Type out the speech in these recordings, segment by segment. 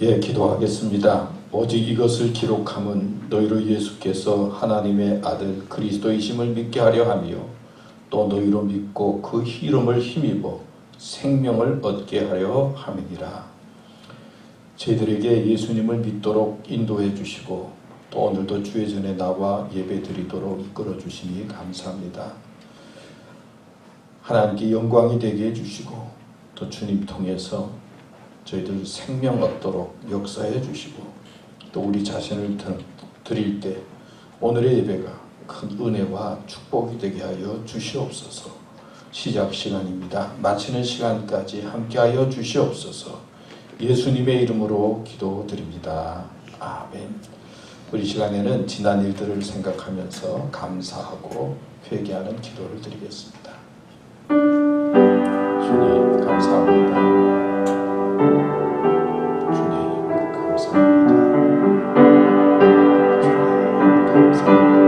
기도하겠습니다. 오직 이것을 기록함은 너희로 예수께서 하나님의 아들 그리스도이심을 믿게 하려 하며 또 너희로 믿고 그 이름을 힘입어 생명을 얻게 하려 함이니라. 저희들에게 예수님을 믿도록 인도해 주시고 또 오늘도 주의 전에 나와 예배 드리도록 이끌어 주시니 감사합니다. 하나님께 영광이 되게 해주시고 또 주님 통해서 저희들 생명 얻도록 역사해 주시고 또 우리 자신을 드릴 때 오늘의 예배가 큰 은혜와 축복이 되게 하여 주시옵소서. 시작 시간입니다. 마치는 시간까지 함께하여 주시옵소서. 예수님의 이름으로 기도드립니다. 아멘. 우리 시간에는 지난 일들을 생각하면서 감사하고 회개하는 기도를 드리겠습니다. 주님 감사합니다. 주님 감사합니다. 주님 감사합니다.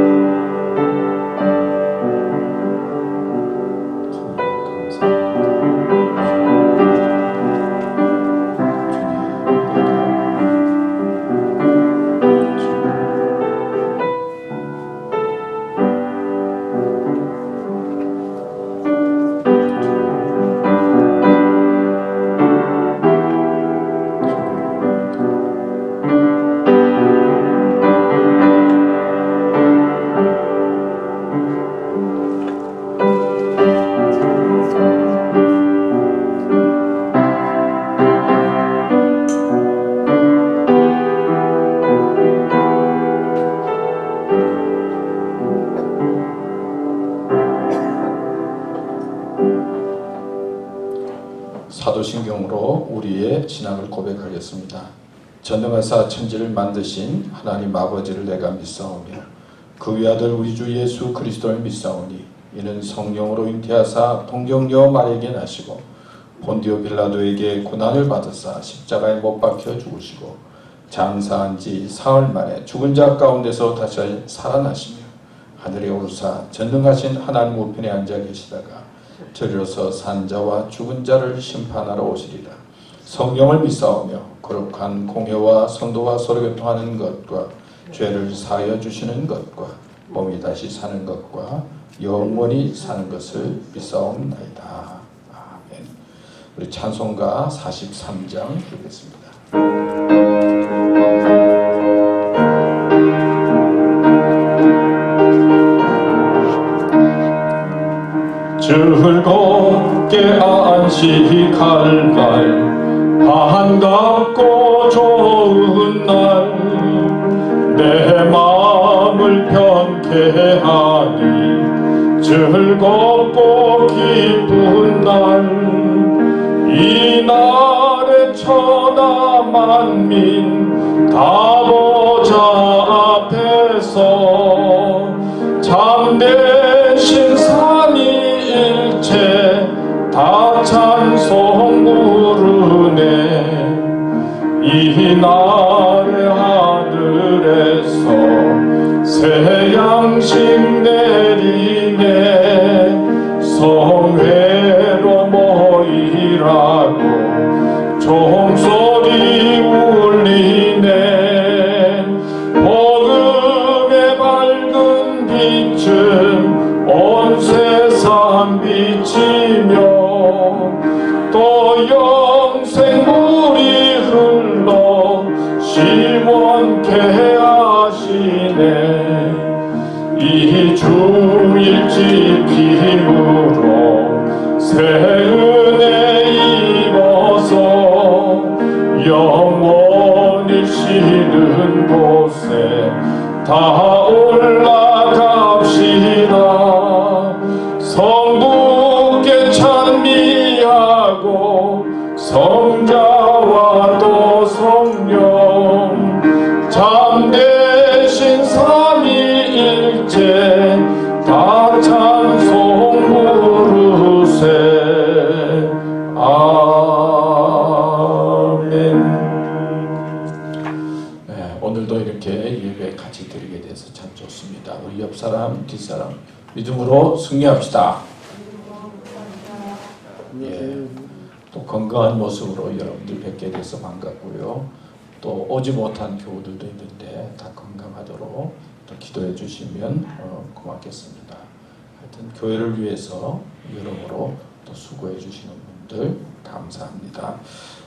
사도신경으로 우리의 신앙을 고백하겠습니다. 전능하사 천지를 만드신 하나님 아버지를 내가 믿사오며 그 위아들 우리 주 예수 그리스도를 믿사오니 이는 성령으로 잉태하사 동정녀 마리아에게 나시고 본디오 빌라도에게 고난을 받으사 십자가에 못 박혀 죽으시고 장사한 지 사흘 만에 죽은 자 가운데서 다시 살아나시며 하늘에 오르사 전능하신 하나님 우편에 앉아 계시다가 저리로서 산자와 죽은 자를 심판하러 오시리라. 성령을 믿사오며 거룩한 공회와 성도와 서로 교통하는 것과 죄를 사하여 주시는 것과 몸이 다시 사는 것과 영원히 사는 것을 믿사옵나이다. 아멘. 우리 찬송가 43장 읽겠습니다. 즐겁게 안식할 날 반갑고 좋은 날 내 마음을 편케 하니 즐겁고 기쁜 날 이 날에 천하 만민 다 보좌 앞에서 참되신 삼위일체 다 찬송 부르네. 이 날의 하늘에서 새 양식 내리네. 성회로 모이라고 종소리 울리네. 복음의 밝은 빛은 온 세상 비치며 또 영생물이 흘러 시원케 하시네. 이 주일 지킴으로 새 은혜 입어서 영원히 쉬는 곳에 다 올라갑시다. 성부께 찬미하고 성자와 또 성령 참되신 삼위일체 다 찬송 부르세. 아멘. 네, 오늘도 이렇게 예배 같이 드리게 돼서 참 좋습니다. 우리 옆 사람, 뒷 사람 믿음으로 승리합시다. 또 건강한 모습으로 여러분들 뵙게 돼서 반갑고요. 또 오지 못한 교우들도 있는데 다 건강하도록 또 기도해 주시면 고맙겠습니다. 하여튼 교회를 위해서 여러모로 또 수고해 주시는 분들 감사합니다.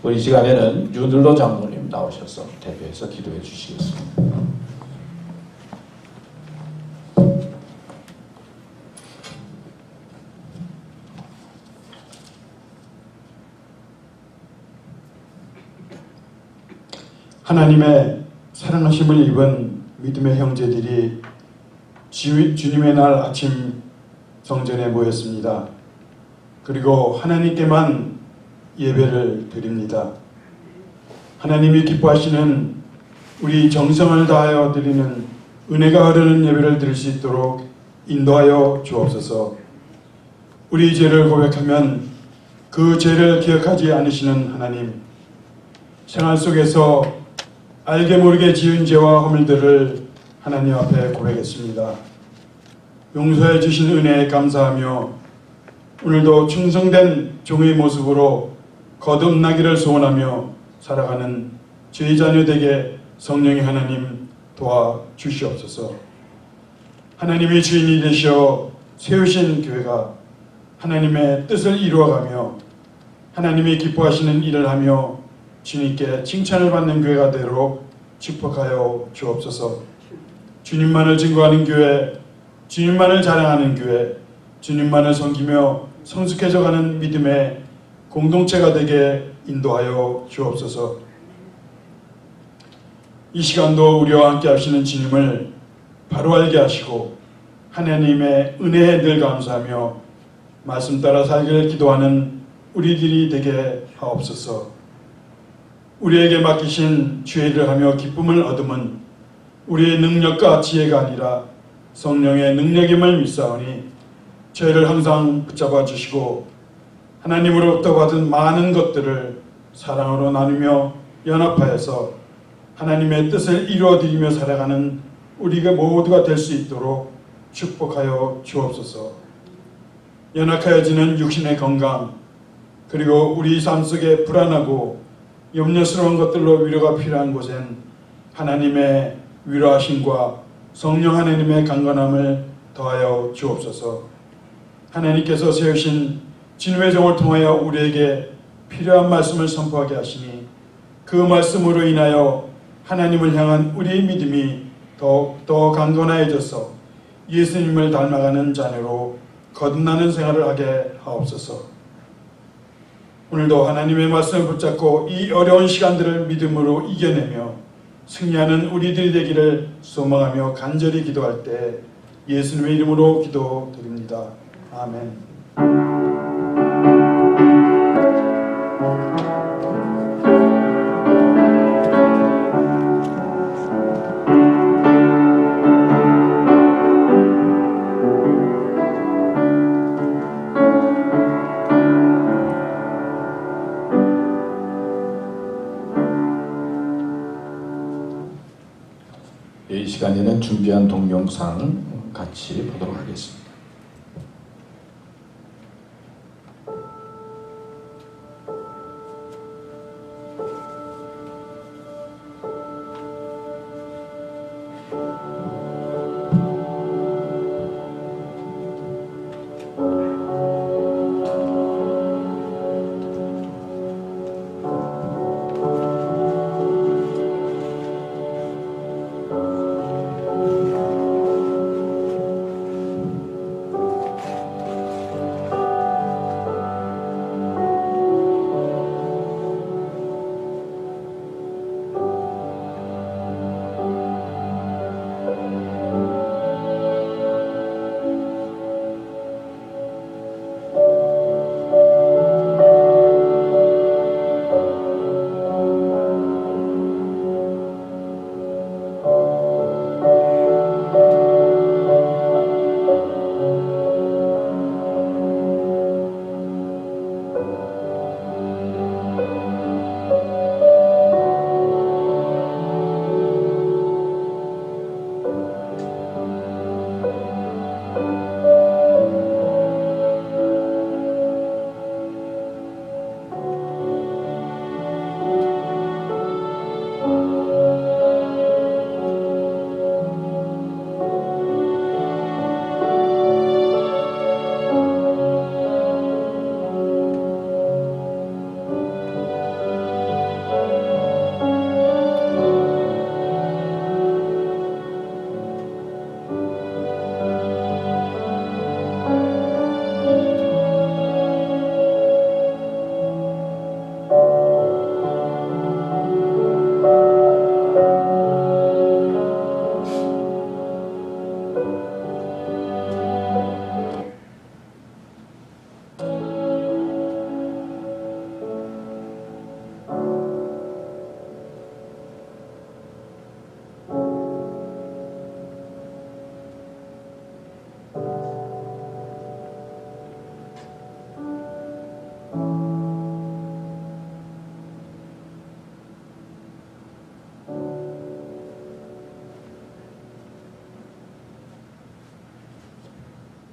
우리 시간에는 유들로 장로님 나오셔서 대표해서 기도해 주시겠습니다. 하나님의 사랑하심을 입은 믿음의 형제들이 주님의 날 아침 성전에 모였습니다. 그리고 하나님께만 예배를 드립니다. 하나님이 기뻐하시는 우리 정성을 다하여 드리는 은혜가 흐르는 예배를 드릴 수 있도록 인도하여 주옵소서. 우리 죄를 고백하면 그 죄를 기억하지 않으시는 하나님, 생활 속에서 알게 모르게 지은 죄와 허물들을 하나님 앞에 고백했습니다. 용서해 주신 은혜에 감사하며 오늘도 충성된 종의 모습으로 거듭나기를 소원하며 살아가는 죄의 자녀되게 성령의 하나님 도와주시옵소서. 하나님의 주인이 되셔 세우신 교회가 하나님의 뜻을 이루어가며 하나님이 기뻐하시는 일을 하며 주님께 칭찬을 받는 교회가 되도록 축복하여 주옵소서. 주님만을 증거하는 교회, 주님만을 자랑하는 교회, 주님만을 섬기며 성숙해져가는 믿음의 공동체가 되게 인도하여 주옵소서. 이 시간도 우리와 함께 하시는 주님을 바로 알게 하시고 하나님의 은혜에 늘 감사하며 말씀 따라 살기를 기도하는 우리들이 되게 하옵소서. 우리에게 맡기신 주의 일을 하며 기쁨을 얻음은 우리의 능력과 지혜가 아니라 성령의 능력임을 믿사오니 저희를 항상 붙잡아 주시고 하나님으로부터 받은 많은 것들을 사랑으로 나누며 연합하여서 하나님의 뜻을 이루어드리며 살아가는 우리가 모두가 될 수 있도록 축복하여 주옵소서. 연약하여지는 육신의 건강, 그리고 우리 삶 속에 불안하고 염려스러운 것들로 위로가 필요한 곳엔 하나님의 위로하심과 성령 하나님의 강건함을 더하여 주옵소서. 하나님께서 세우신 진노의 종을 통하여 우리에게 필요한 말씀을 선포하게 하시니 그 말씀으로 인하여 하나님을 향한 우리의 믿음이 더욱더 강건해져서 예수님을 닮아가는 자녀로 거듭나는 생활을 하게 하옵소서. 오늘도 하나님의 말씀을 붙잡고 이 어려운 시간들을 믿음으로 이겨내며 승리하는 우리들이 되기를 소망하며 간절히 기도할 때 예수님의 이름으로 기도드립니다. 아멘. 이 시간에는 준비한 동영상 같이 보도록 하겠습니다.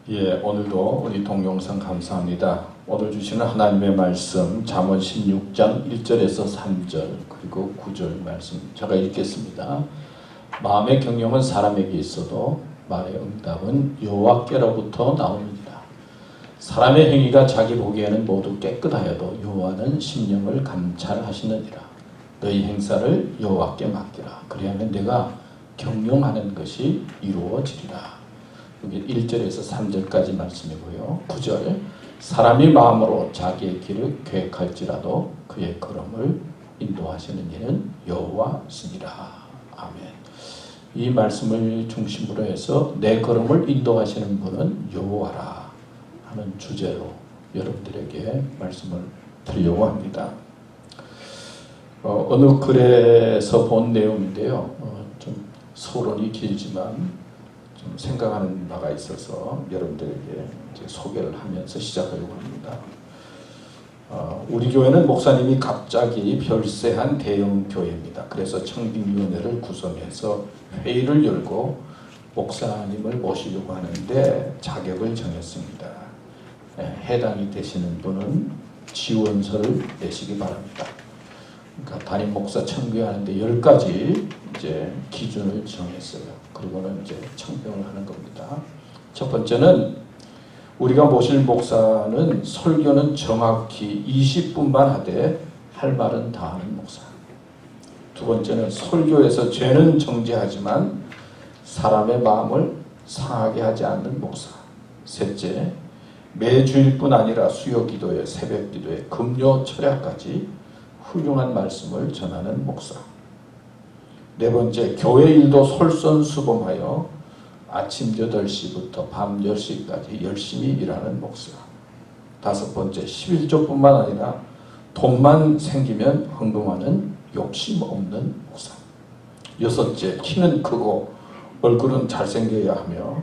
예, 오늘도 우리 동영상 감사합니다. 오늘 주시는 하나님의 말씀 잠언 16장 1절에서 3절 그리고 9절 말씀 제가 읽겠습니다. 마음의 경영은 사람에게 있어도 말의 응답은 여호와께로부터 나옵니다. 사람의 행위가 자기 보기에는 모두 깨끗하여도 여호와는 심령을 감찰하시느니라. 너희 행사를 여호와께 맡기라. 그리하면 내가 경영하는 것이 이루어지리라. 여기 1절에서 3절까지 말씀이고요. 9절 사람이 마음으로 자기의 길을 계획할지라도 그의 걸음을 인도하시는 이는 여호와시니라. 아멘. 이 말씀을 중심으로 해서 내 걸음을 인도하시는 분은 여호와라 하는 주제로 여러분들에게 말씀을 드리려고 합니다. 어느 글에서 본 내용인데요. 좀 서론이 길지만 좀 생각하는 바가 있어서 여러분들에게 이제 소개를 하면서 시작하려고 합니다. 우리 교회는 목사님이 갑자기 별세한 대형 교회입니다. 그래서 청빙위원회를 구성해서 회의를 열고 목사님을 모시려고 하는데 자격을 정했습니다. 해당이 되시는 분은 지원서를 내시기 바랍니다. 그러니까 담임 목사 청빙하는데 10가지 이제 기준을 정했어요. 그리고는 이제 청빙을 하는 겁니다. 첫 번째는 우리가 모실 목사는 설교는 정확히 20분만 하되 할 말은 다 하는 목사. 두 번째는 설교에서 죄는 정죄하지만 사람의 마음을 상하게 하지 않는 목사. 셋째, 매주일뿐 아니라 수요 기도회, 새벽 기도회, 금요 철야까지 훌륭한 말씀을 전하는 목사. 네 번째, 교회 일도 솔선수범하여 아침 8시부터 밤 10시까지 열심히 일하는 목사. 다섯 번째, 11조뿐만 아니라 돈만 생기면 흥분하는 욕심 없는 목사. 여섯째, 키는 크고 얼굴은 잘생겨야 하며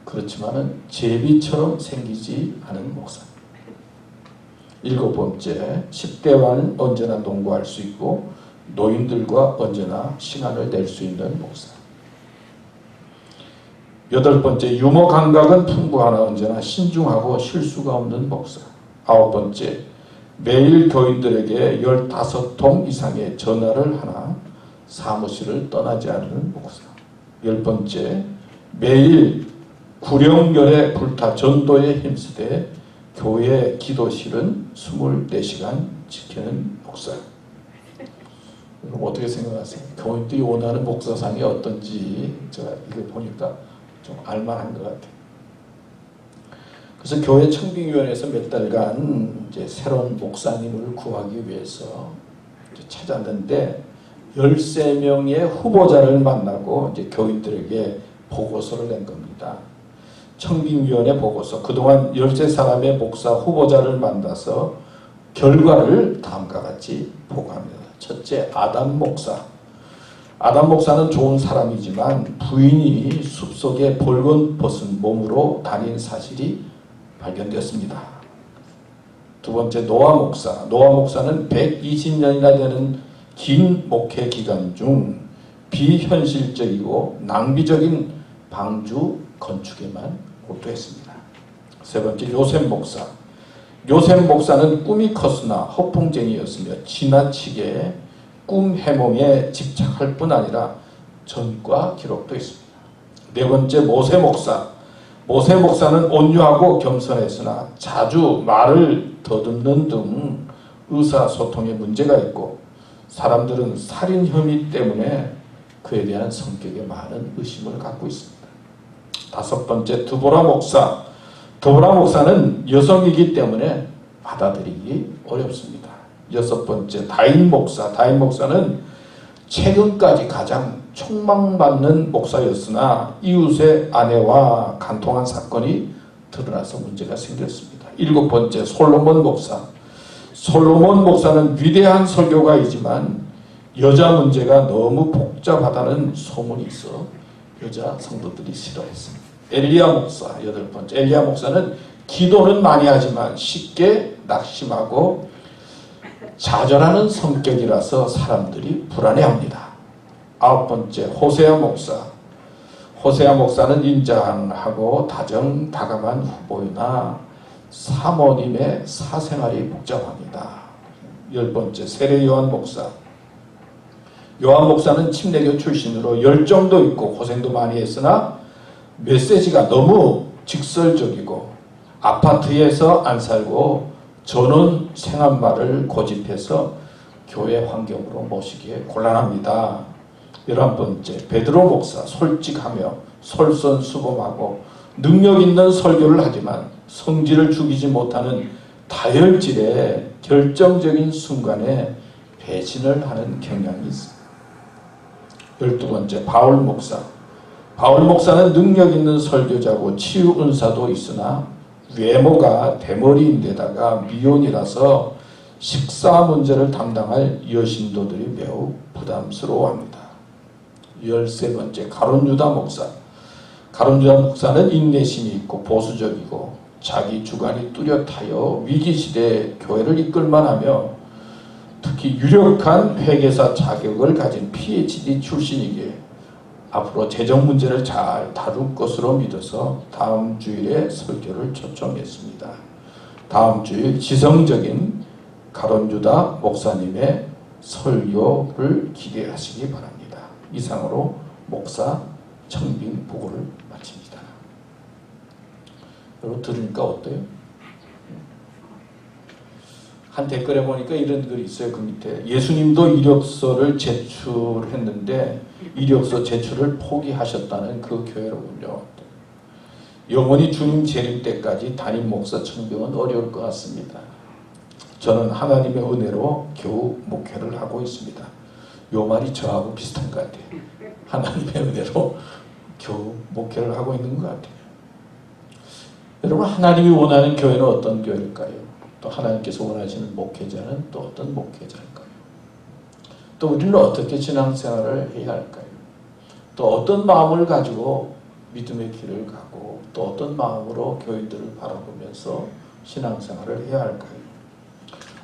그렇지만은 제비처럼 생기지 않은 목사. 일곱 번째, 10대와는 언제나 농구할 수 있고 노인들과 언제나 시간을 낼 수 있는 목사. 여덟 번째, 유머 감각은 풍부하나 언제나 신중하고 실수가 없는 목사. 아홉 번째, 매일 교인들에게 15통 이상의 전화를 하나 사무실을 떠나지 않는 목사. 열 번째, 매일 구령열에 불타 전도에 힘쓰되 교회 기도실은 24시간 지키는 목사. 어떻게 생각하세요? 교인들이 원하는 목사상이 어떤지 제가 이거 보니까 좀 알만한 것 같아요. 그래서 교회 청빙위원회에서 몇 달간 이제 새로운 목사님을 구하기 위해서 이제 찾았는데 13명의 후보자를 만나고 이제 교인들에게 보고서를 낸 겁니다. 청빙위원회 보고서. 그동안 13사람의 목사 후보자를 만나서 결과를 다음과 같이 보고합니다. 첫째, 아담 목사. 아담 목사는 좋은 사람이지만 부인이 숲속에 벌거벗은 몸으로 다닌 사실이 발견되었습니다. 두 번째, 노아 목사. 노아 목사는 120년이나 되는 긴 목회 기간 중 비현실적이고 낭비적인 방주 건축에만 몰두했습니다. 세 번째, 요셉 목사. 요셉 목사는 꿈이 컸으나 허풍쟁이였으며 지나치게 꿈 해몽에 집착할 뿐 아니라 전과 기록도 있습니다. 네 번째, 모세 목사. 모세 목사는 온유하고 겸손했으나 자주 말을 더듬는 등 의사소통에 문제가 있고 사람들은 살인 혐의 때문에 그에 대한 성격에 많은 의심을 갖고 있습니다. 다섯 번째, 드보라 목사. 드보라 목사는 여성이기 때문에 받아들이기 어렵습니다. 여섯 번째, 다인 목사. 다인 목사는 최근까지 가장 촉망받는 목사였으나 이웃의 아내와 간통한 사건이 드러나서 문제가 생겼습니다. 일곱 번째, 솔로몬 목사. 솔로몬 목사는 위대한 설교가이지만 여자 문제가 너무 복잡하다는 소문이 있어 여자 성도들이 싫어했습니다. 엘리야 목사. 여덟 번째, 엘리야 목사는 기도는 많이 하지만 쉽게 낙심하고 좌절하는 성격이라서 사람들이 불안해합니다. 아홉 번째, 호세아 목사. 호세아 목사는 인자하고 다정다감한 후보이나 사모님의 사생활이 복잡합니다. 10번째, 세례 요한 목사. 요한 목사는 침례교 출신으로 열정도 있고 고생도 많이 했으나 메시지가 너무 직설적이고 아파트에서 안 살고 전원 생활말을 고집해서 교회 환경으로 모시기에 곤란합니다. 11번째, 베드로 목사. 솔직하며 솔선수범하고 능력 있는 설교를 하지만 성질을 죽이지 못하는 다혈질의 결정적인 순간에 배신을 하는 경향이 있습니다. 12번째, 바울 목사. 바울 목사는 능력 있는 설교자고 치유 은사도 있으나 외모가 대머리인데다가 미혼이라서 식사 문제를 담당할 여신도들이 매우 부담스러워합니다. 13번째, 가룟 유다 목사. 가룟 유다 목사는 인내심이 있고 보수적이고 자기 주관이 뚜렷하여 위기시대에 교회를 이끌만하며 특히 유력한 회계사 자격을 가진 PhD 출신이기에 앞으로 재정 문제를 잘 다룰 것으로 믿어서 다음 주일에 설교를 초청했습니다. 다음 주일 지성적인 가룟 유다 목사님의 설교를 기대하시기 바랍니다. 이상으로 목사 청빙 보고를 마칩니다. 여러분 들으니까 어때요? 한 댓글에 보니까 이런 글이 있어요. 그 밑에 예수님도 이력서를 제출했는데 이력서 제출을 포기하셨다는 그 교회로군요. 영원히 주님 재림 때까지 담임 목사 청빙은 어려울 것 같습니다. 저는 하나님의 은혜로 겨우 목회를 하고 있습니다. 요 말이 저하고 비슷한 것 같아요. 하나님의 은혜로 겨우 목회를 하고 있는 것 같아요. 여러분, 하나님이 원하는 교회는 어떤 교회일까요? 또 하나님께서 원하시는 목회자는 또 어떤 목회자일까요? 또 우리는 어떻게 신앙생활을 해야 할까요? 또 어떤 마음을 가지고 믿음의 길을 가고 또 어떤 마음으로 교인들을 바라보면서 신앙생활을 해야 할까요?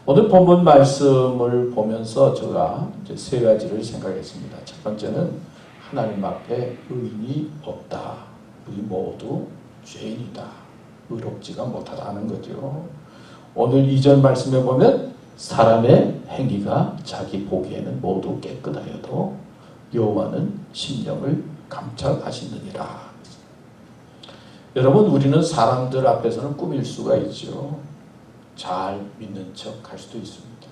오늘 본문 말씀을 보면서 제가 이제 세 가지를 생각했습니다. 첫 번째는 하나님 앞에 의인이 없다. 우리 모두 죄인이다. 의롭지가 못하다는 거죠. 오늘 2절 말씀에 보면 사람의 행위가 자기 보기에는 모두 깨끗하여도 여호와는 심령을 감찰하시느니라. 여러분, 우리는 사람들 앞에서는 꾸밀 수가 있죠. 잘 믿는 척 할 수도 있습니다.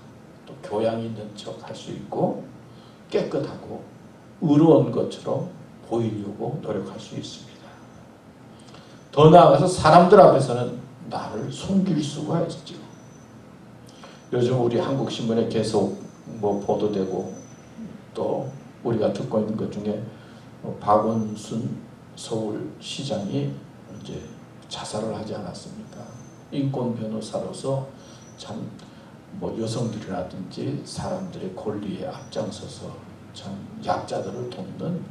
또 교양 있는 척 할 수 있고 깨끗하고 의로운 것처럼 보이려고 노력할 수 있습니다. 더 나아가서 사람들 앞에서는 나를 숨길 수가 있죠. 요즘 우리 한국신문에 계속 보도되고 또 우리가 듣고 있는 것 중에 박원순 서울시장이 이제 자살을 하지 않았습니까? 인권 변호사로서 참 여성들이라든지 사람들의 권리에 앞장서서 참 약자들을 돕는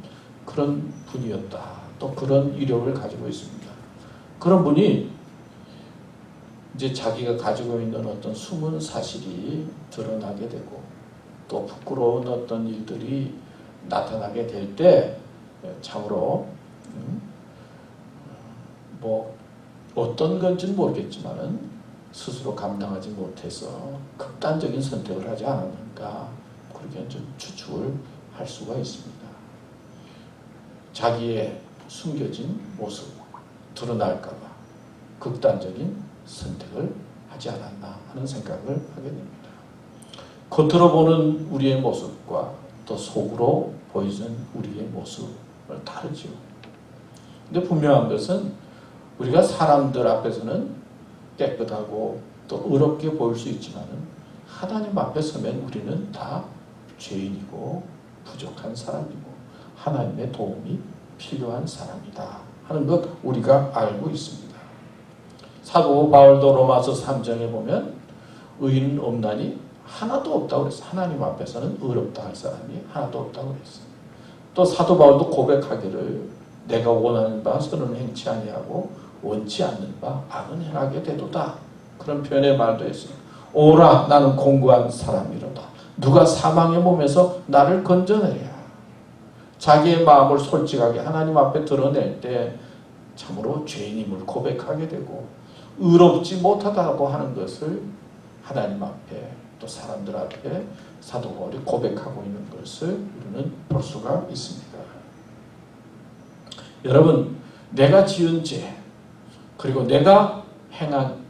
그런 분이었다. 또 그런 이력을 가지고 있습니다. 그런 분이 이제 자기가 가지고 있는 어떤 숨은 사실이 드러나게 되고 또 부끄러운 어떤 일들이 나타나게 될 때 참으로 어떤 건지는 모르겠지만은 스스로 감당하지 못해서 극단적인 선택을 하지 않았는가 그렇게 좀 추측을 할 수가 있습니다. 자기의 숨겨진 모습 드러날까봐 극단적인 선택을 하지 않았나 하는 생각을 하게 됩니다. 겉으로 보는 우리의 모습과 또 속으로 보이는 우리의 모습을 다르죠. 근데 분명한 것은 우리가 사람들 앞에서는 깨끗하고 또 의롭게 보일 수 있지만은 하나님 앞에 서면 우리는 다 죄인이고 부족한 사람이고 하나님의 도움이 필요한 사람이다 하는 것 우리가 알고 있습니다. 사도 바울도 로마서 3장에 보면 의인 없나니 하나도 없다고 그랬어요. 하나님 앞에서는 의롭다 할 사람이 하나도 없다고 그랬어요. 또 사도 바울도 고백하기를 내가 원하는 바 선은 행치 아니하고 원치 않는 바 악은 행하게 되도다. 그런 표현의 말도 했어요. 오라 나는 공고한 사람이로다. 누가 사망의 몸에서 나를 건져내랴. 자기의 마음을 솔직하게 하나님 앞에 드러낼 때 참으로 죄인임을 고백하게 되고 의롭지 못하다고 하는 것을 하나님 앞에 또 사람들 앞에 사도 바울이 고백하고 있는 것을 우리는 볼 수가 있습니다. 여러분, 내가 지은 죄 그리고 내가 행한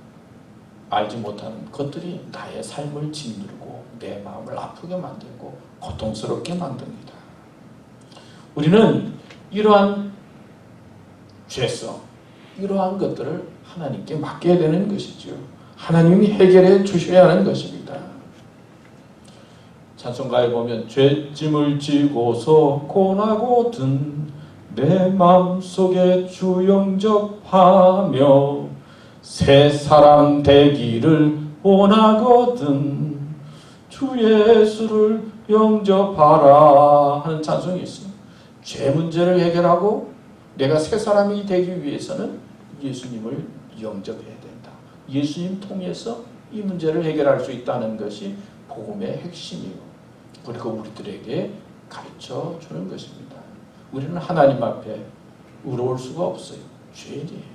알지 못하는 것들이 나의 삶을 짓누르고 내 마음을 아프게 만들고 고통스럽게 만듭니다. 우리는 이러한 죄성, 이러한 것들을 하나님께 맡겨야 되는 것이죠. 하나님이 해결해 주셔야 하는 것입니다. 찬송가에 보면 죄짐을 지고서 고나고 든 내 마음속에 주 영접하며 새 사람 되기를 원하거든 주 예수를 영접하라 하는 찬송이 있습니다. 죄 문제를 해결하고 내가 새 사람이 되기 위해서는 예수님을 영접해야 된다. 예수님 통해서 이 문제를 해결할 수 있다는 것이 복음의 핵심이고 그리고 우리들에게 가르쳐 주는 것입니다. 우리는 하나님 앞에 의로울 수가 없어요. 죄인이에요.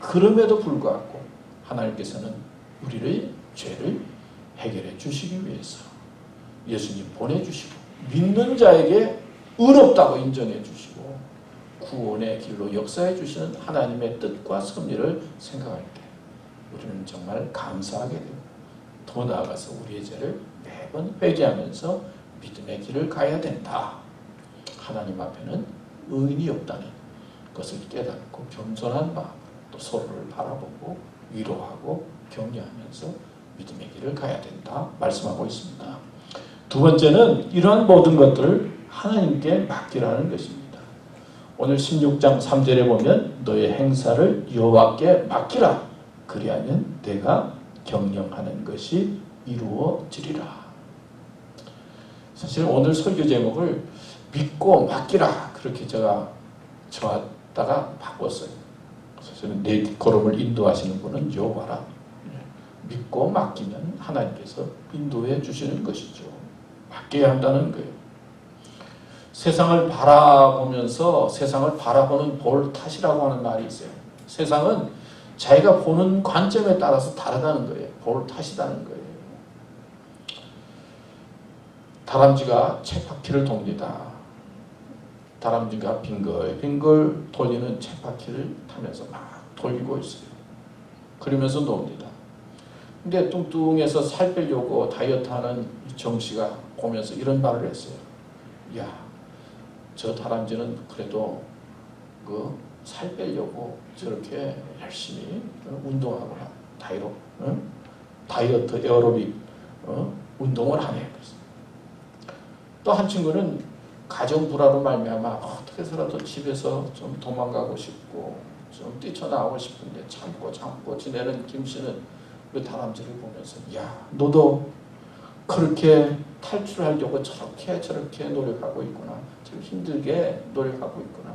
그럼에도 불구하고 하나님께서는 우리의 죄를 해결해 주시기 위해서 예수님 보내주시고 믿는 자에게 의롭다고 인정해 주시고 구원의 길로 역사해 주시는 하나님의 뜻과 섭리를 생각할 때 우리는 정말 감사하게 되고 더 나아가서 우리의 죄를 매번 회개하면서 믿음의 길을 가야 된다. 하나님 앞에는 의인이 없다는 것을 깨닫고 겸손한 마음 또 서로를 바라보고 위로하고 격려하면서 믿음의 길을 가야 된다 말씀하고 있습니다. 두 번째는 이러한 모든 것들을 하나님께 맡기라는 것입니다. 오늘 16장 3절에 보면 너의 행사를 여호와께 맡기라 그리하면 내가 경영하는 것이 이루어지리라. 사실 오늘 설교 제목을 믿고 맡기라 그렇게 제가 저었다가 바꿨어요. 사실은 내 걸음을 인도하시는 분은 여호와라. 믿고 맡기면 하나님께서 인도해 주시는 것이죠. 맡겨야 한다는 거예요. 세상을 바라보면서 세상을 바라보는 볼 탓이라고 하는 말이 있어요. 세상은 자기가 보는 관점에 따라서 다르다는 거예요. 볼 탓이라는 거예요. 다람쥐가 쳇바퀴를 돕니다. 다람쥐가 빙글빙글 돌리는 쳇바퀴를 타면서 막 돌리고 있어요. 그러면서 놉니다. 근데 뚱뚱해서 살 빼려고 다이어트하는 정씨가 보면서 이런 말을 했어요. 야, 저 다람쥐는 그래도 그 살 빼려고 저렇게 열심히 운동하고 다이어트 에어로빅 운동을 하네. 또 한 친구는 가정 불화로 말미암아 어떻게서라도 집에서 좀 도망가고 싶고 좀 뛰쳐나오고 싶은데 참고 지내는 김씨는 그 다람쥐를 보면서 야, 너도 그렇게 탈출하려고 저렇게 노력하고 있구나. 참 힘들게 노력하고 있구나.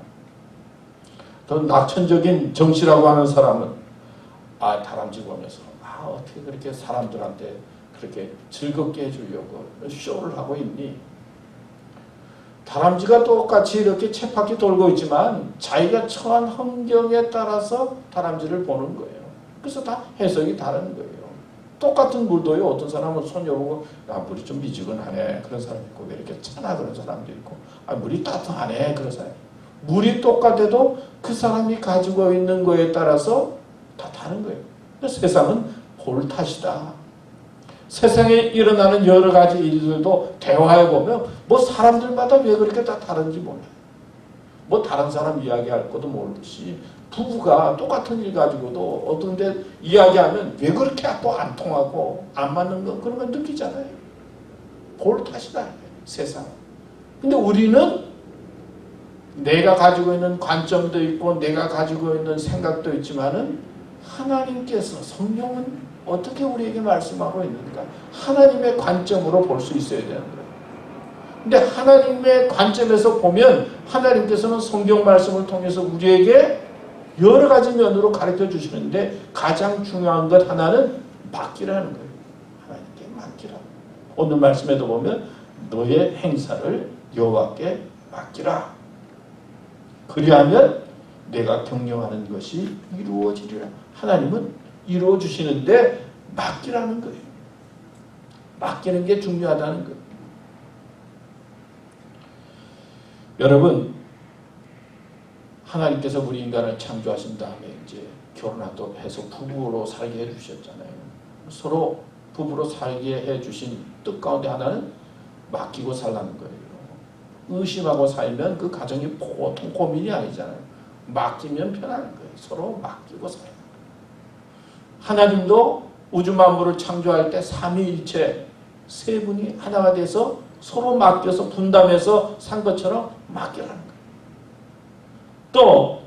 더 낙천적인 정씨라고 하는 사람은 다람쥐 보면서 어떻게 그렇게 사람들한테 그렇게 즐겁게 해주려고 쇼를 하고 있니? 다람쥐가 똑같이 이렇게 쳇바퀴 돌고 있지만 자기가 처한 환경에 따라서 다람쥐를 보는 거예요. 그래서 다 해석이 다른 거예요. 똑같은 물도요. 어떤 사람은 손 열고 물이 좀 미지근하네 그런 사람이 있고 왜 이렇게 차나 그런 사람도 있고 물이 따뜻하네 그런 사람이 있고 물이 똑같아도 그 사람이 가지고 있는 거에 따라서 다 다른 거예요. 세상은 볼 탓이다. 세상에 일어나는 여러 가지 일들도 대화해 보면 사람들마다 왜 그렇게 다 다른지 몰라요. 다른 사람 이야기할 것도 모르듯이 부부가 똑같은 일 가지고도 어떤 데 이야기하면 왜 그렇게 또 안 통하고 안 맞는 거 그런 걸 느끼잖아요. 볼 탓이다. 세상. 근데 우리는 내가 가지고 있는 관점도 있고 내가 가지고 있는 생각도 있지만은 하나님께서 성령은 어떻게 우리에게 말씀하고 있는가? 하나님의 관점으로 볼 수 있어야 되는 거예요. 근데 하나님의 관점에서 보면 하나님께서는 성경 말씀을 통해서 우리에게 여러 가지 면으로 가르쳐 주시는데 가장 중요한 것 하나는 맡기라는 거예요. 하나님께 맡기라. 오늘 말씀에도 보면 너의 행사를 여호와께 맡기라. 그리하면 내가 경영하는 것이 이루어지리라. 하나님은 이루어 주시는데 맡기라는 거예요. 맡기는 게 중요하다는 거예요. 여러분, 하나님께서 우리 인간을 창조하신 다음에 이제 결혼하도 해서 부부로 살게 해주셨잖아요. 서로 부부로 살게 해주신 뜻 가운데 하나는 맡기고 살라는 거예요. 의심하고 살면 그 가정이 보통 고민이 아니잖아요. 맡기면 편한 거예요. 서로 맡기고 살아요. 하나님도 우주 만물을 창조할 때 삼위일체 세 분이 하나가 돼서 서로 맡겨서 분담해서 산 것처럼 맡기라는 거예요. 또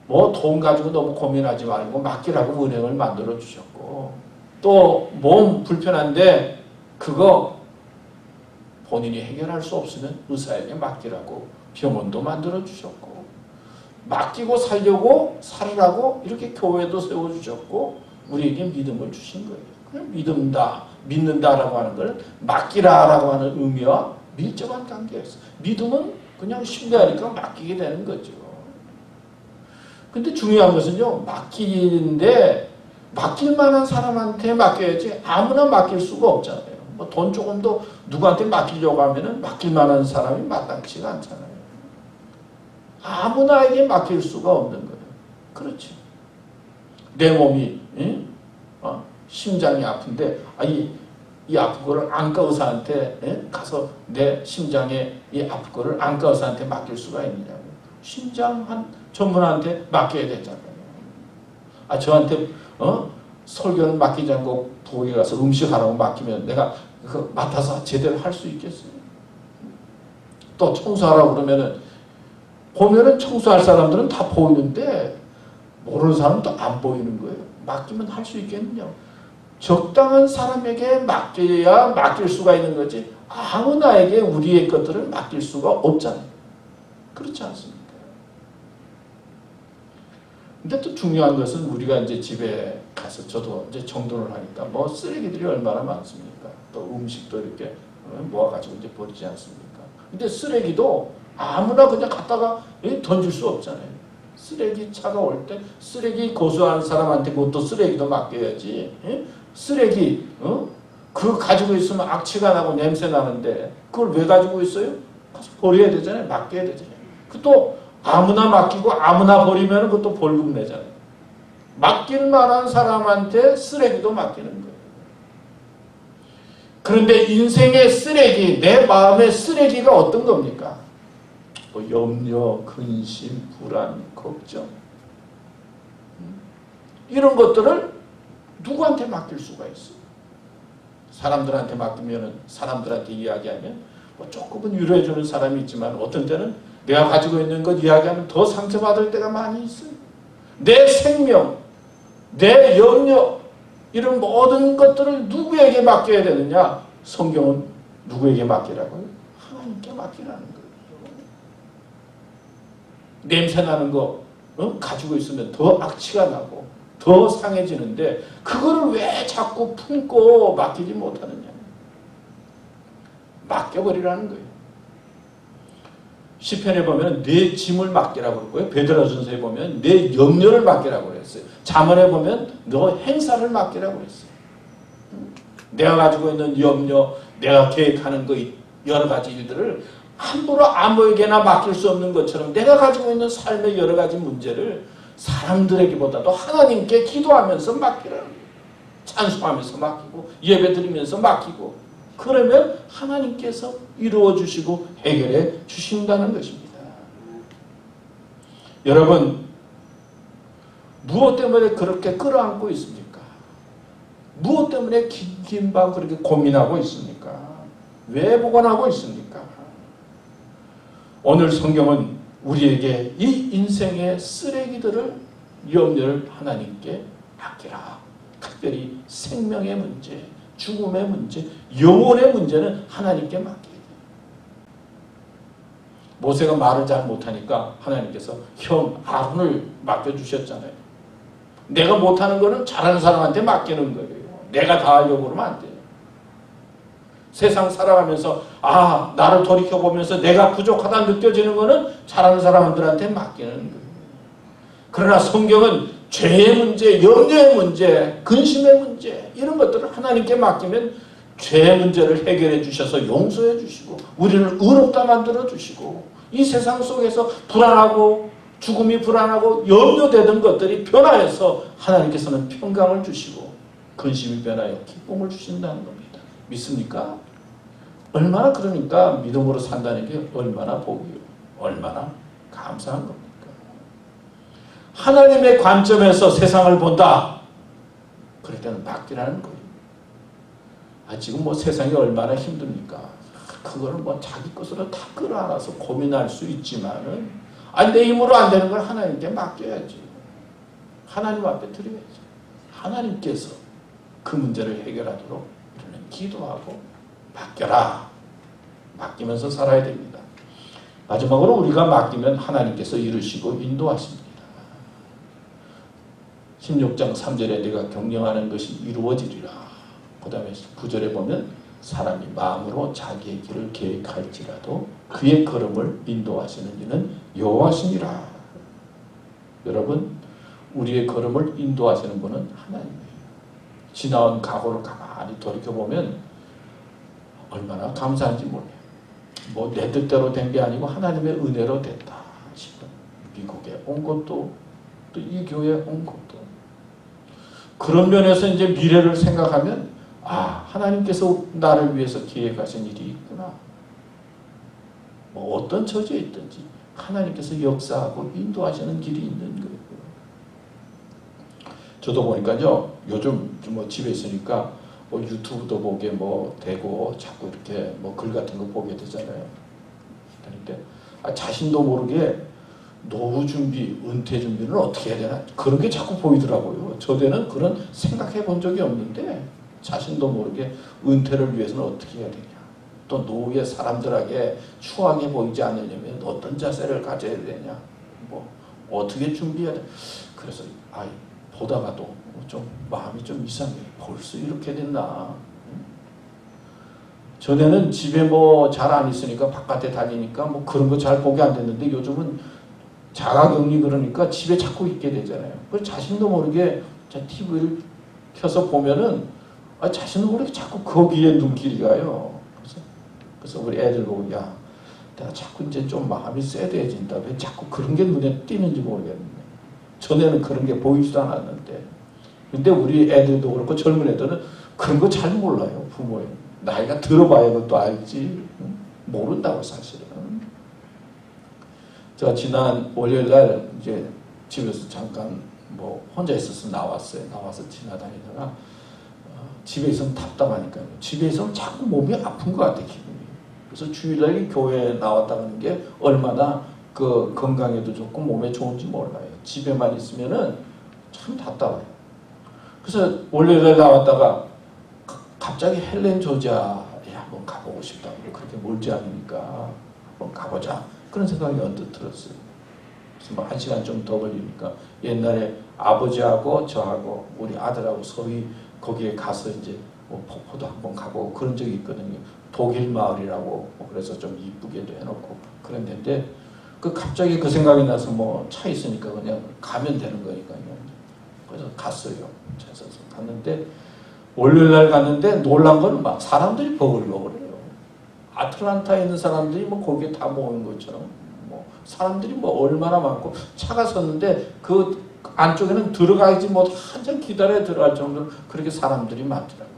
뭐 돈 가지고 너무 고민하지 말고 맡기라고 은행을 만들어 주셨고, 또 몸 불편한데 그거 본인이 해결할 수 없으면 의사에게 맡기라고 병원도 만들어 주셨고, 맡기고 살려고 살으라고 이렇게 교회도 세워주셨고 우리에게 믿음을 주신 거예요. 그냥 믿는다라고 하는 걸 맡기라라고 하는 의미와 밀접한 관계였어요. 믿음은 그냥 신뢰하니까 맡기게 되는 거죠. 근데 중요한 것은요, 맡기는데 맡길 만한 사람한테 맡겨야지 아무나 맡길 수가 없잖아요. 뭐 돈 조금 더 누구한테 맡기려고 하면은 맡길 만한 사람이 마땅치가 않잖아요. 아무나에게 맡길 수가 없는 거예요. 그렇죠. 내 몸이 심장이 아픈데 이 아픈 거를 안과 의사한테 가서 내 심장에 이 아픈 거를 안과 의사한테 맡길 수가 있느냐고. 심장 전문한테 맡겨야 되잖아요. 저한테 설교는 맡기지 않고 부엌에 가서 음식하라고 맡기면 내가 그거 맡아서 제대로 할 수 있겠어요? 또 청소하라고 그러면은 보면은 청소할 사람들은 다 보이는데 모르는 사람은 또 안 보이는 거예요. 맡기면 할 수 있겠느냐? 적당한 사람에게 맡겨야 맡길 수가 있는 거지 아무나에게 우리의 것들을 맡길 수가 없잖아요. 그렇지 않습니까? 근데 또 중요한 것은 우리가 이제 집에 가서 저도 이제 정돈을 하니까 뭐 쓰레기들이 얼마나 많습니까? 또 음식도 이렇게 모아가지고 이제 버리지 않습니까? 근데 쓰레기도 아무나 그냥 갖다가 던질 수 없잖아요. 쓰레기 차가 올 때 쓰레기 고수하는 사람한테 그것도 쓰레기도 맡겨야지. 쓰레기 그거 가지고 있으면 악취가 나고 냄새 나는데 그걸 왜 가지고 있어요? 가서 버려야 되잖아요. 맡겨야 되잖아요. 그것도 아무나 맡기고 아무나 버리면 그것도 벌금 내잖아요. 맡길 만한 사람한테 쓰레기도 맡기는 거예요. 그런데 인생의 쓰레기, 내 마음의 쓰레기가 어떤 겁니까? 뭐 염려, 근심, 불안, 걱정 이런 것들을 누구한테 맡길 수가 있어요? 사람들한테 맡기면 사람들한테 이야기하면 뭐 조금은 위로해주는 사람이 있지만 어떤 때는 내가 가지고 있는 것 이야기하면 더 상처받을 때가 많이 있어요. 내 생명, 내 염려 이런 모든 것들을 누구에게 맡겨야 되느냐? 성경은 누구에게 맡기라고요? 하나님께 맡기라는 거예요. 냄새나는 거 가지고 있으면 더 악취가 나고 더 상해지는데 그거를 왜 자꾸 품고 맡기지 못하느냐? 맡겨버리라는 거예요. 시편에 보면 내 짐을 맡기라고 그러고요. 베드로전서에 보면 내 염려를 맡기라고 그랬어요. 잠언에 보면 너 행사를 맡기라고 그랬어요. 내가 가지고 있는 염려, 내가 계획하는 거 여러 가지 일들을 함부로 아무에게나 맡길 수 없는 것처럼 내가 가지고 있는 삶의 여러 가지 문제를 사람들에게보다도 하나님께 기도하면서 맡기라는 거예요. 찬송하면서 맡기고 예배드리면서 맡기고 그러면 하나님께서 이루어 주시고 해결해 주신다는 것입니다. 여러분, 무엇 때문에 그렇게 끌어안고 있습니까? 무엇 때문에 긴 밤 그렇게 고민하고 있습니까? 왜 보관하고 있습니까? 오늘 성경은 우리에게 이 인생의 쓰레기들을 염려를 하나님께 맡기라. 특별히 생명의 문제, 죽음의 문제, 영혼의 문제는 하나님께 맡겨야 돼요. 모세가 말을 잘 못하니까 하나님께서 형 아론을 맡겨주셨잖아요. 내가 못하는 거는 잘하는 사람한테 맡기는 거예요. 내가 다 하려고 그러면 안 돼요. 세상 살아가면서 나를 돌이켜보면서 내가 부족하다 느껴지는 거는 잘하는 사람들한테 맡기는 거예요. 그러나 성경은 죄의 문제, 염려의 문제, 근심의 문제 이런 것들을 하나님께 맡기면 죄의 문제를 해결해 주셔서 용서해 주시고 우리를 의롭다 만들어 주시고 이 세상 속에서 불안하고 죽음이 불안하고 염려되던 것들이 변화해서 하나님께서는 평강을 주시고 근심이 변하여 기쁨을 주신다는 겁니다. 믿습니까? 얼마나 그러니까 믿음으로 산다는 게 얼마나 복이요. 얼마나 감사한 겁니까? 하나님의 관점에서 세상을 본다. 그럴 때는 맡기라는 거예요. 지금 뭐 세상이 얼마나 힘듭니까? 그거를 뭐 자기 것으로 다 끌어안아서 고민할 수 있지만은 내 힘으로 안 되는 걸 하나님께 맡겨야지. 하나님 앞에 드려야지. 하나님께서 그 문제를 해결하도록 우리는 기도하고 맡겨라. 맡기면서 살아야 됩니다. 마지막으로 우리가 맡기면 하나님께서 이루시고 인도하십니다. 16장 3절에 내가 경영하는 것이 이루어지리라. 그 다음에 9절에 보면 사람이 마음으로 자기의 길을 계획할지라도 그의 걸음을 인도하시는 이는 여호와시니라. 여러분, 우리의 걸음을 인도하시는 분은 하나님이에요. 지나온 과거를 가만히 돌이켜보면 얼마나 감사한지 몰라요. 뭐 내 뜻대로 된 게 아니고 하나님의 은혜로 됐다 싶은 미국에 온 것도 또 이 교회에 온 것도 그런 면에서 이제 미래를 생각하면 하나님께서 나를 위해서 기획하신 일이 있구나. 뭐 어떤 처지에 있든지 하나님께서 역사하고 인도하시는 길이 있는 거예요. 저도 보니까요, 요즘 뭐 집에 있으니까 뭐 유튜브도 보게 뭐 되고 자꾸 이렇게 뭐 글 같은 거 보게 되잖아요. 그러니까 자신도 모르게 노후 준비, 은퇴 준비는 어떻게 해야 되나 그런 게 자꾸 보이더라고요. 저때는 그런 생각해 본 적이 없는데 자신도 모르게 은퇴를 위해서는 어떻게 해야 되냐, 또 노후에 사람들에게 추하게 보이지 않으려면 어떤 자세를 가져야 되냐, 뭐 어떻게 준비해야 돼. 그래서 보다가도 좀 마음이 좀 이상해. 벌써 이렇게 됐나. 전에는 집에 뭐 잘 안 있으니까 바깥에 다니니까 뭐 그런 거 잘 보게 안 됐는데 요즘은 자가격리 그러니까 집에 자꾸 있게 되잖아요. 그 자신도 모르게 TV를 켜서 보면은 자신도 모르게 자꾸 거기에 눈길이 가요. 그래서 우리 애들 보고 내가 자꾸 이제 좀 마음이 쎄해진다. 왜 자꾸 그런 게 눈에 띄는지 모르겠네. 전에는 그런 게 보이지도 않았는데. 근데 우리 애들도 그렇고 젊은 애들은 그런 거 잘 몰라요. 부모님. 나이가 들어봐야 그것도 알지. 모른다고 사실은. 제가 지난 월요일날 이제 집에서 잠깐 뭐 혼자 있어서 나왔어요. 나와서 지나다니다가 집에 있으면 답답하니까요. 집에 있으면 자꾸 몸이 아픈 것 같아, 기분이. 그래서 주일날 교회에 나왔다 가는 게 얼마나 그 건강에도 좋고 몸에 좋은지 몰라요. 집에만 있으면은 참 답답해요. 그래서 월요일날 나왔다가 갑자기 헬렌 조지아에 한번 가보고 싶다. 그렇게 멀지 않으니까 한번 가보자. 그런 생각이 언뜻 들었어요. 그래서 뭐 1시간 좀 더 걸리니까 옛날에 아버지하고 저하고 우리 아들하고 소위 거기에 가서 이제 뭐 폭포도 한번 가보고 그런 적이 있거든요. 독일 마을이라고 그래서 좀 이쁘게도 해놓고 그랬는데 갑자기 그 생각이 나서 뭐 차 있으니까 그냥 가면 되는 거니까요. 그래서 갔어요. 차에서 갔는데 월요일날 갔는데 놀란 건 막 사람들이 버글버글해요. 아틀란타에 있는 사람들이 뭐 거기에 다 모인 것처럼 뭐 사람들이 뭐 얼마나 많고 차가 섰는데 그 안쪽에는 들어가지 못 한참 기다려야 들어갈 정도로 그렇게 사람들이 많더라고요.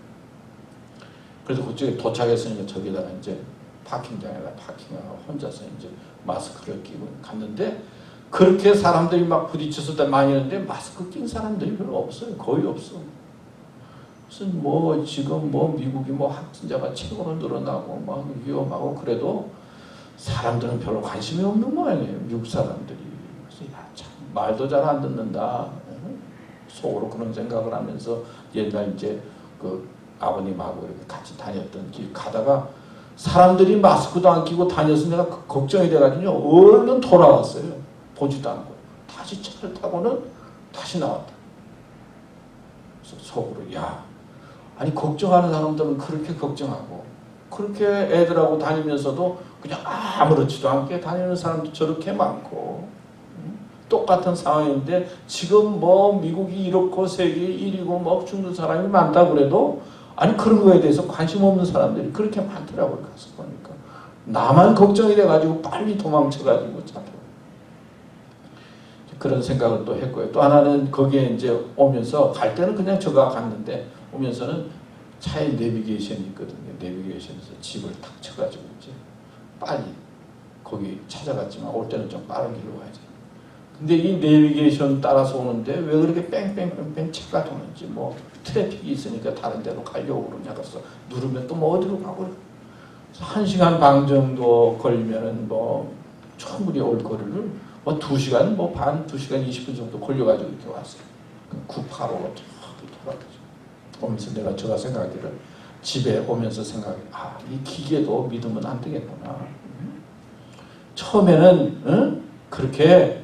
그래서 그쪽에 도착했으니까 저기다가 이제 파킹장에다 파킹하고 혼자서 이제 마스크를 끼고 갔는데 그렇게 사람들이 막 부딪혀서 많이 했는데 마스크 낀 사람들이 별로 없어요. 거의 없어. 무슨 뭐 지금 뭐 미국이 뭐 확진자가 최고로 늘어나고 막 위험하고 그래도 사람들은 별로 관심이 없는 모양이에요. 미국 사람들이. 그래서 참 말도 잘 안 듣는다. 속으로 그런 생각을 하면서 옛날 이제 그 아버님하고 이렇게 같이 다녔던 길 가다가 사람들이 마스크도 안 끼고 다녀서 내가 걱정이 돼가지고 얼른 돌아왔어요. 보지도 않고 다시 차를 타고는 다시 나왔다. 그래서 속으로 아니 걱정하는 사람들은 그렇게 걱정하고 그렇게 애들하고 다니면서도 그냥 아무렇지도 않게 다니는 사람도 저렇게 많고, 똑같은 상황인데 지금 뭐 미국이 이렇고 세계 1위고 뭐 죽는 사람이 많다고 그래도 아니 그런 거에 대해서 관심 없는 사람들이 그렇게 많더라고요. 가서 보니까 나만 걱정이 돼가지고 빨리 도망쳐가지고 잡혀. 그런 생각을 또 했고요. 또 하나는 거기에 이제 오면서 갈 때는 그냥 저가 갔는데 오면서는 차에 내비게이션이 있거든요. 내비게이션에서 집을 탁 쳐가지고 이제 빨리 거기 찾아갔지만 올 때는 좀 빠른 길로 와야지. 근데 이 내비게이션 따라서 오는데 왜 그렇게 뺑뺑뺑뺑 차가 도는지 뭐 트래픽이 있으니까 다른 데로 가려고 그러냐 그래서 누르면 또 뭐 어디로 가고 1시간 반 정도 걸리면은 뭐 충분히 올 거리를 뭐 2시간 뭐 반, 2시간 20분 정도 걸려가지고 이렇게 왔어요. 985로 저기 돌아가죠. 오면서 내가 제가 생각하기를 집에 오면서 생각해 이 기계도 믿으면 안 되겠구나. 처음에는 그렇게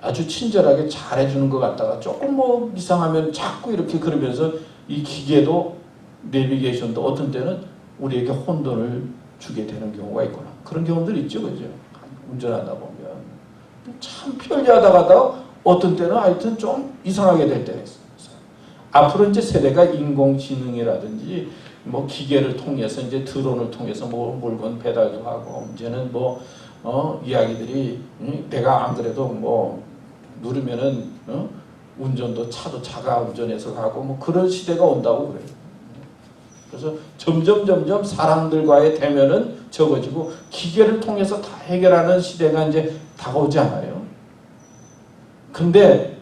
아주 친절하게 잘해주는 것 같다가 조금 뭐 이상하면 자꾸 이렇게 그러면서 이 기계도 내비게이션도 어떤 때는 우리에게 혼돈을 주게 되는 경우가 있구나. 그런 경우들 있죠, 그죠? 운전하다 보면 참 편리하다가도 어떤 때는 하여튼 좀 이상하게 될 때가 있어요. 앞으로 이제 세대가 인공지능이라든지 뭐 기계를 통해서 이제 드론을 통해서 뭐 물건 배달도 하고 이제는 뭐 이야기들이 내가 안 그래도 뭐 누르면은 운전도 차도 자가 운전해서 가고 뭐 그런 시대가 온다고 그래요. 그래서 점점 사람들과의 대면은 적어지고 기계를 통해서 다 해결하는 시대가 이제 다가오지 않아요. 근데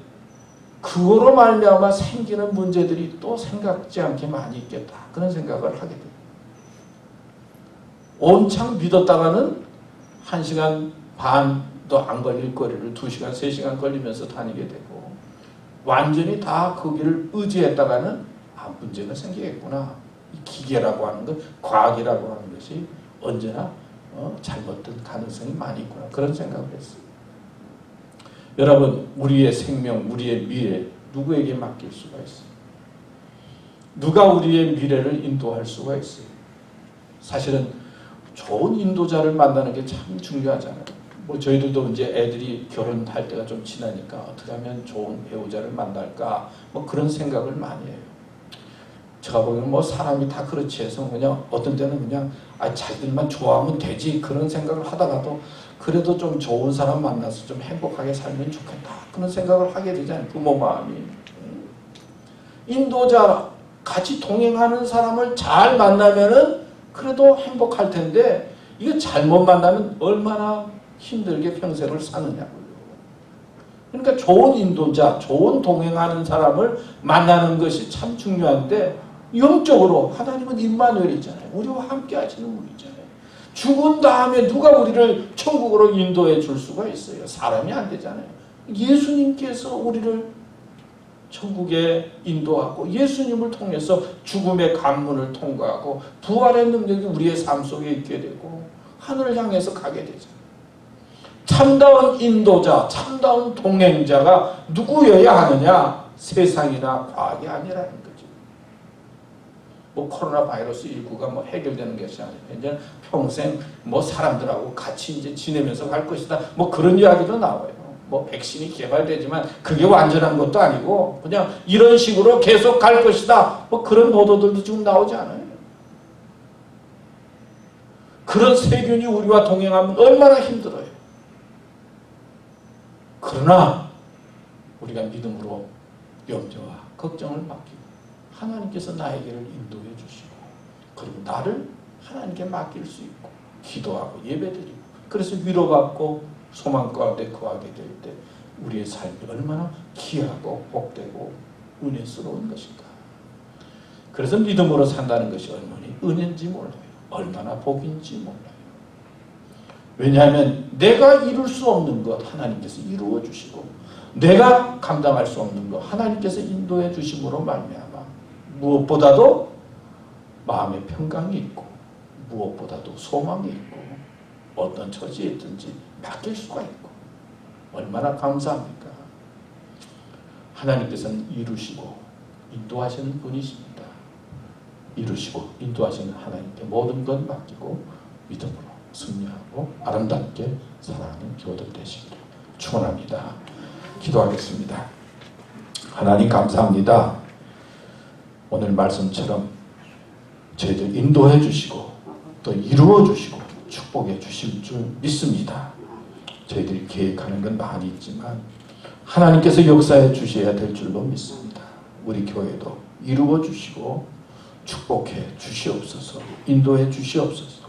그거로 말미암아 생기는 문제들이 또 생각지 않게 많이 있겠다. 그런 생각을 하게 돼요. 온창 믿었다가는 1시간 반도 안 걸릴 거리를 2시간, 3시간 걸리면서 다니게 되고 완전히 다 거기를 의지했다가는 문제가 생기겠구나. 이 기계라고 하는 것, 과학이라고 하는 것이 언제나 잘못된 가능성이 많이 있구나. 그런 생각을 했어요. 여러분, 우리의 생명, 우리의 미래 누구에게 맡길 수가 있어요? 누가 우리의 미래를 인도할 수가 있어요? 사실은 좋은 인도자를 만나는 게 참 중요하잖아요. 뭐 저희들도 이제 애들이 결혼할 때가 좀 지나니까 어떻게 하면 좋은 배우자를 만날까 뭐 그런 생각을 많이 해요. 제가 보기에는 뭐 사람이 다 그렇지 해서 그냥 어떤 때는 그냥 자기들만 좋아하면 되지 그런 생각을 하다가도 그래도 좀 좋은 사람 만나서 좀 행복하게 살면 좋겠다 그런 생각을 하게 되잖아요. 부모 마음이. 인도자 같이 동행하는 사람을 잘 만나면은 그래도 행복할 텐데 이거 잘못 만나면 얼마나 힘들게 평생을 사느냐고요. 그러니까 좋은 인도자, 좋은 동행하는 사람을 만나는 것이 참 중요한데 영적으로 하나님은 임마누엘이잖아요. 우리와 함께 하시는 분이잖아요. 죽은 다음에 누가 우리를 천국으로 인도해 줄 수가 있어요. 사람이 안 되잖아요. 예수님께서 우리를 천국에 인도하고 예수님을 통해서 죽음의 관문을 통과하고 부활의 능력이 우리의 삶 속에 있게 되고 하늘을 향해서 가게 되잖아요. 참다운 인도자, 참다운 동행자가 누구여야 하느냐? 세상이나 과학이 아니라는 거죠. 뭐 코로나 바이러스 19가 뭐 해결되는 것이 아니라 이제 평생 뭐 사람들하고 같이 이제 지내면서 갈 것이다. 뭐 그런 이야기도 나와요. 뭐 백신이 개발되지만 그게 완전한 것도 아니고 그냥 이런 식으로 계속 갈 것이다. 뭐 그런 보도들도 지금 나오지 않아요. 그런 세균이 우리와 동행하면 얼마나 힘들어요. 그러나 우리가 믿음으로 염려와 걱정을 맡기고 하나님께서 나에게를 인도해 주시고 그리고 나를 하나님께 맡길 수 있고 기도하고 예배드리고 그래서 위로받고 소망 가운데 거하게 될 때 우리의 삶이 얼마나 귀하고 복되고 은혜스러운 것인가. 그래서 믿음으로 산다는 것이 얼마나 은혜인지 몰라요. 얼마나 복인지 몰라요. 왜냐하면 내가 이룰 수 없는 것 하나님께서 이루어 주시고 내가 감당할 수 없는 것 하나님께서 인도해 주심으로 말미암아 무엇보다도 마음의 평강이 있고 무엇보다도 소망이 있고 어떤 처지에 있든지 맡길 수가 있고 얼마나 감사합니까? 하나님께서는 이루시고 인도하시는 분이십니다. 이루시고 인도하시는 하나님께 모든 것 맡기고 믿음으로 승리하고 아름답게 살아가는 교우들 되시기를 축원합니다. 기도하겠습니다. 하나님 감사합니다. 오늘 말씀처럼 저희들 인도해 주시고 또 이루어 주시고 축복해 주실 줄 믿습니다. 저희들이 계획하는 건 많이 있지만 하나님께서 역사해 주셔야 될 줄로 믿습니다. 우리 교회도 이루어 주시고 축복해 주시옵소서. 인도해 주시옵소서.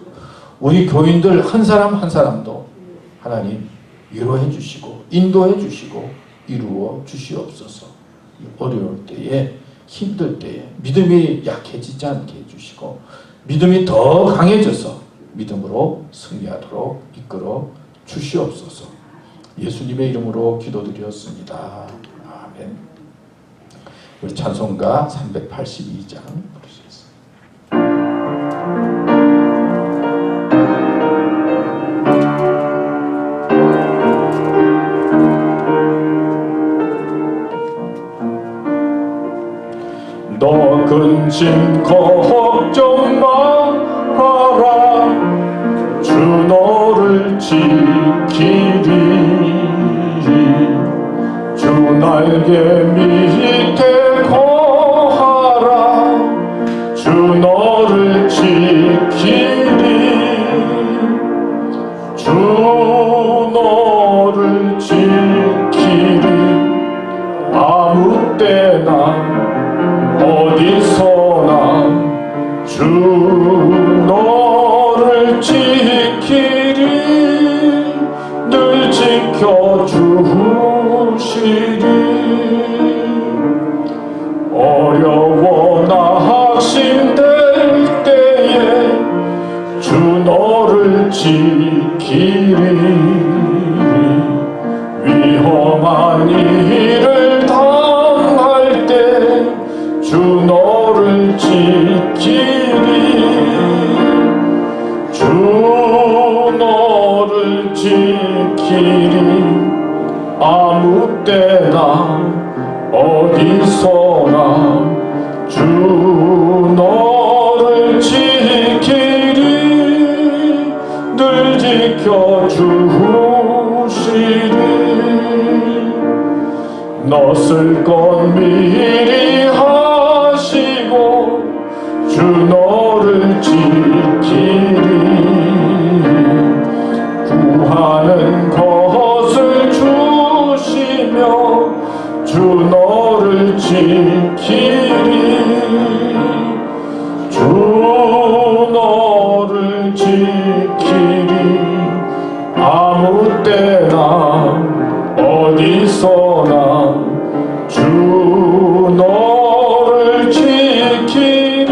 우리 교인들 한 사람 한 사람도 하나님 위로해 주시고 인도해 주시고 이루어 주시옵소서. 어려울 때에 힘들 때에 믿음이 약해지지 않게 해주시고 믿음이 더 강해져서 믿음으로 승리하도록 이끌어 주시옵소서. 예수님의 이름으로 기도드렸습니다. 아멘. 우리 찬송가 382장 부르시겠습니다. 너 근심 걱정 마라. 주 너를 지키리. 주 날개 밑에 거하라. 주 너를 지키리. 주 너를 지키리. 아무 때나 어디서나 주 너를 지키리. 늘 지켜주시리. 어려워 낙심될 때에 주 너를 지키리. 위험한 일을 당할 때 주 너를 지키리. 주 너를 지키리. 아무 때나 어디서나 주 너를 지키리. 늘 지켜주시리. 넛을 것 미리 하시고 주 너를 지키리. 구하는 것을 주시며 주 너를 지키리. 주 너를 지키리. 아무 때나 어디서나 주 너를 지키리.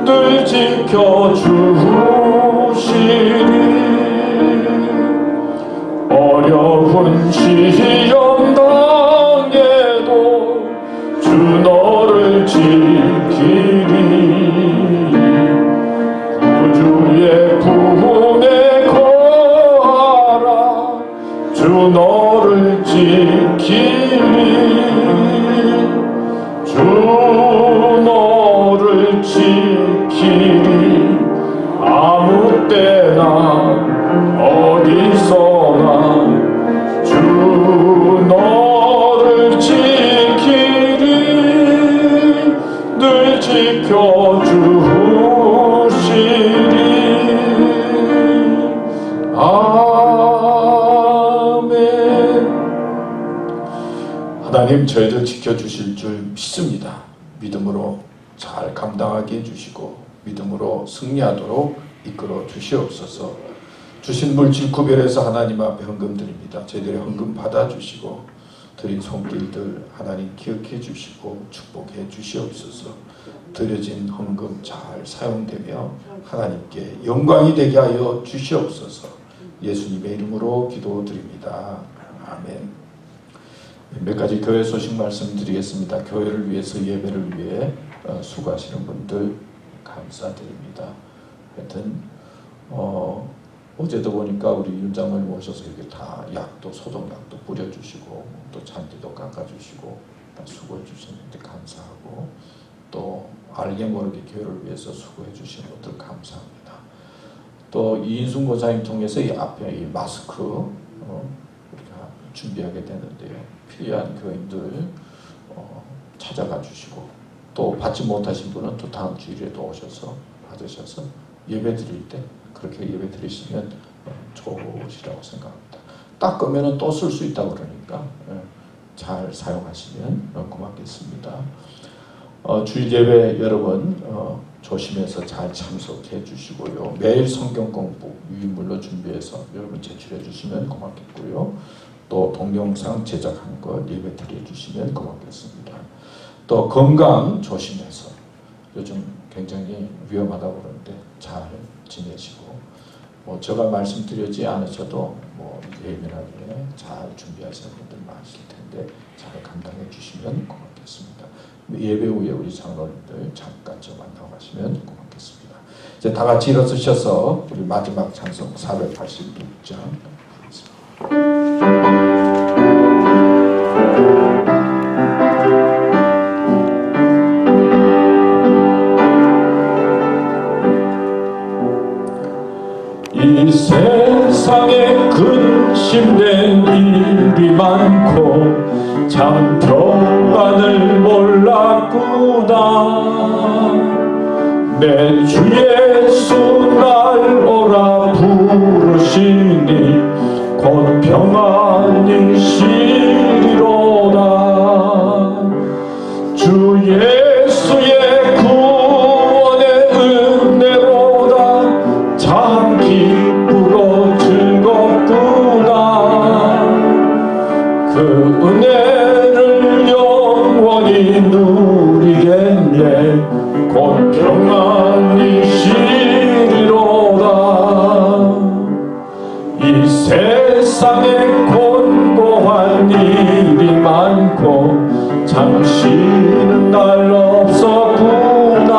늘 지켜주시리. 어려운 시험 당해도 주 너를 지키리. 구주의 품에 거하라. 주 너를 지키리. 주 너를 지키리. 아무 때나 어디서나 주 너를 지키리. 늘 지켜주시리. 하나님 저희들 지켜주실 줄 믿습니다. 믿음으로 잘 감당하게 해주시고 믿음으로 승리하도록 이끌어 주시옵소서. 주신 물질 구별해서 하나님 앞에 헌금 드립니다. 저희들의 헌금 받아주시고 드린 손길들 하나님 기억해 주시고 축복해 주시옵소서. 드려진 헌금 잘 사용되며 하나님께 영광이 되게 하여 주시옵소서. 예수님의 이름으로 기도드립니다. 아멘. 몇 가지 교회 소식 말씀드리겠습니다. 교회를 위해서 예배를 위해 수고하시는 분들 감사드립니다. 하여튼 어제도 보니까 우리 윤장모님 오셔서 이렇게 다 약도 소독약도 뿌려주시고 또 잔디도 깎아주시고 다 수고해 주셨는데 감사하고 또 알게 모르게 교회를 위해서 수고해 주신 것들 감사합니다. 또 이인순 고사님 통해서 이 앞에 이 마스크 우리가 준비하게 되는데요. 필요한 교인들 찾아가 주시고 또 받지 못하신 분은 또 다음 주일에도 오셔서 받으셔서 예배 드릴 때 그렇게 예배 드리시면 좋으시라고 생각합니다. 닦으면 또 쓸 수 있다고 그러니까 잘 사용하시면 고맙겠습니다. 주일 예배 여러분 조심해서 잘 참석해 주시고요. 매일 성경 공부 유인물로 준비해서 여러분 제출해 주시면 고맙겠고요. 또 동영상 제작한 거 예배 드려 주시면 고맙겠습니다. 또 건강 조심해서 요즘 굉장히 위험하다고 그러는데 잘 지내시고 제가 말씀드리지 않으셔도 예민하게 잘 준비하시는 분들 많으실 텐데 잘 감당해 주시면 고맙겠습니다. 예배 후에 우리 장로님들 잠깐 좀 만나고 가시면 고맙겠습니다. 이제 다 같이 일어서셔서 우리 마지막 찬송 486장 이 세상에 근심된 일이 많고 참 평안을 몰랐구나. 내 주 예수 날 오라 부르시니 곧 평안이 시리로다. 주 예수의 구원의 은혜로다. 참 기쁘고 즐겁구나. 그 은혜를 영원히 누리겠네. 곧 평안이 시리로다. 이 세상에 곤고한 일이 많고 참 쉬는 날 없었구나.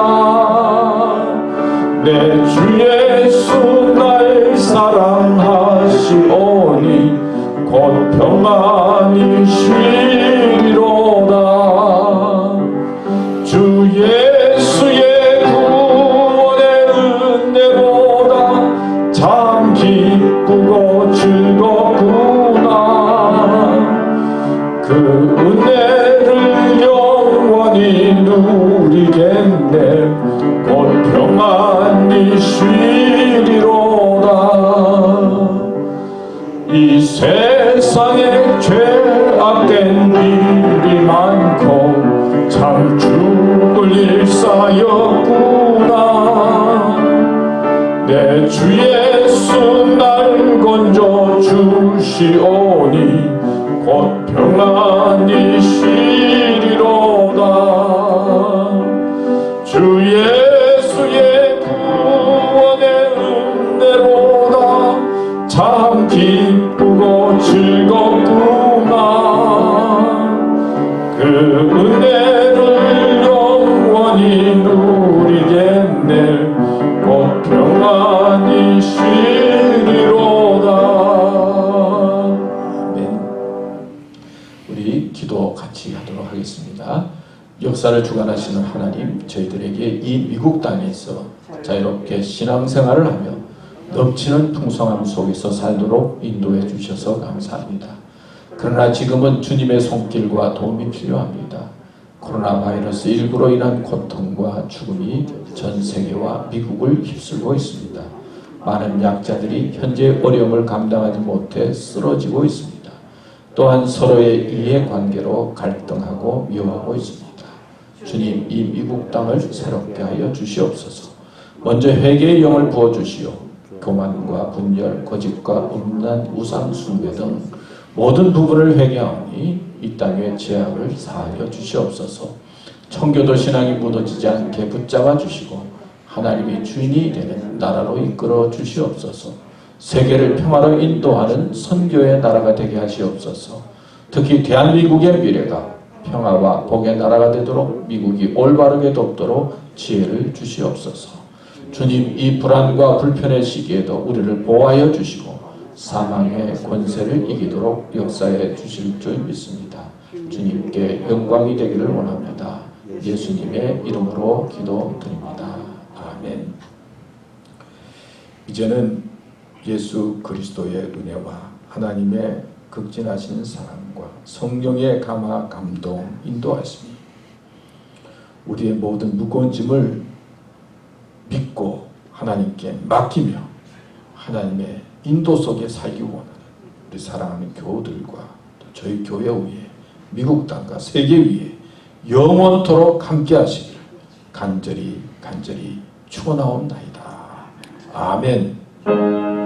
내 주 예수 날 사랑하시오니 곧 평안이 쉬리로다. 주 예수의 구원의 은혜보다 참 기쁘고 즐겁구나. 그 은혜를 영원히 누리겠네. 곧 평안이 쉬리로다. 이 세상에 죄악된 일이 많고 참 죽을 일 쌓였구나. 내 주 예수 날 건져 주시오니 곧 평안이 시리로다. 주 예수의 구원의 은혜로다. 참 기쁘고 즐겁구나. 그 은혜를 영원히 누리겠네. 곧 평안이 시리로다. 아멘. 우리 기도 같이 하도록 하겠습니다. 역사를 주관하시는 하나님, 저희들에게 이 미국 땅에서 자유롭게 신앙생활을 하며 넘치는 풍성함 속에서 살도록 인도해 주셔서 감사합니다. 그러나 지금은 주님의 손길과 도움이 필요합니다. 코로나 바이러스 19로 인한 고통과 죽음이 전 세계와 미국을 휩쓸고 있습니다. 많은 약자들이 현재 어려움을 감당하지 못해 쓰러지고 있습니다. 또한 서로의 이해관계로 갈등하고 미워하고 있습니다. 주님, 이 미국 땅을 새롭게 하여 주시옵소서. 먼저 회개의 영을 부어주시오. 교만과 분열, 거짓과 음란, 우상 숭배 등 모든 부분을 회개하오니 이 땅의 죄악을 사하여 주시옵소서. 청교도 신앙이 무너지지 않게 붙잡아 주시고 하나님이 주인이 되는 나라로 이끌어 주시옵소서. 세계를 평화로 인도하는 선교의 나라가 되게 하시옵소서. 특히 대한민국의 미래가 평화와 복의 나라가 되도록 미국이 올바르게 돕도록 지혜를 주시옵소서. 주님, 이 불안과 불편의 시기에도 우리를 보호하여 주시고 사망의 권세를 이기도록 역사해 주실 줄 믿습니다. 주님께 영광이 되기를 원합니다. 예수님의 이름으로 기도드립니다. 아멘. 이제는 예수 그리스도의 은혜와 하나님의 극진하신 사랑과 성령의 감화 감동 인도하심이 우리의 모든 무거운 짐을 믿고 하나님께 맡기며 하나님의 인도 속에 살기 원하는 우리 사랑하는 교우들과 또 저희 교회 위에 미국 땅과 세계 위에 영원토록 함께 하시기를 간절히 축원하옵나이다. 아멘.